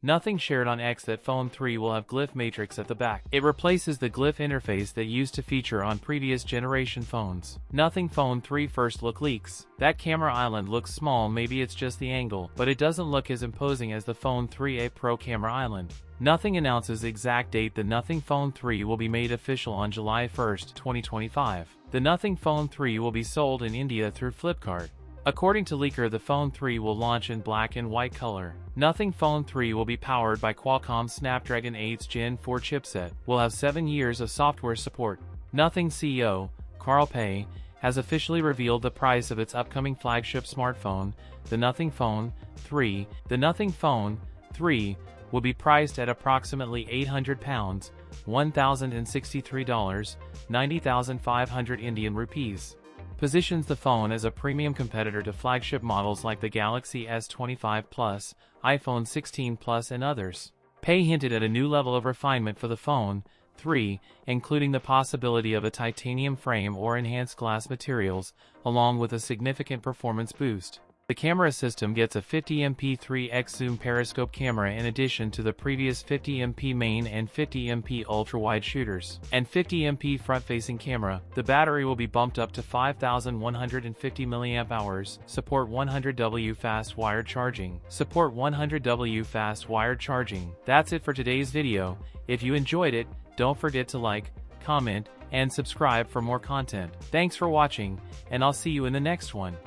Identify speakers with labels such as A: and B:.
A: Nothing shared on X that Phone 3 will have Glyph Matrix at the back. It replaces the Glyph interface that used to feature on previous generation phones. Nothing Phone 3 first look leaks. That camera island looks small, maybe it's just the angle, but it doesn't look as imposing as the Phone 3a Pro camera island. Nothing announces exact date. The Nothing Phone 3 will be made official on July 1, 2025. The Nothing Phone 3 will be sold in India through Flipkart. According to leaker, the Phone 3 will launch in black and white color. Nothing Phone 3 will be powered by Qualcomm's Snapdragon 8 Gen 4 chipset. Will have 7 years of software support. Nothing CEO, Carl Pei, has officially revealed the price of its upcoming flagship smartphone, the Nothing Phone 3. The Nothing Phone 3 will be priced at approximately £800, $1,063, 90,500 Indian rupees. Positions the phone as a premium competitor to flagship models like the Galaxy S25 Plus, iPhone 16 Plus and others. Pei hinted at a new level of refinement for the Phone 3, including the possibility of a titanium frame or enhanced glass materials, along with a significant performance boost. The camera system gets a 50MP 3x zoom periscope camera in addition to the previous 50MP main and 50MP ultra-wide shooters, and 50MP front-facing camera. The battery will be bumped up to 5,150 mAh, support 100W fast wired charging. That's it for today's video. If you enjoyed it, don't forget to like, comment, and subscribe for more content. Thanks for watching, and I'll see you in the next one.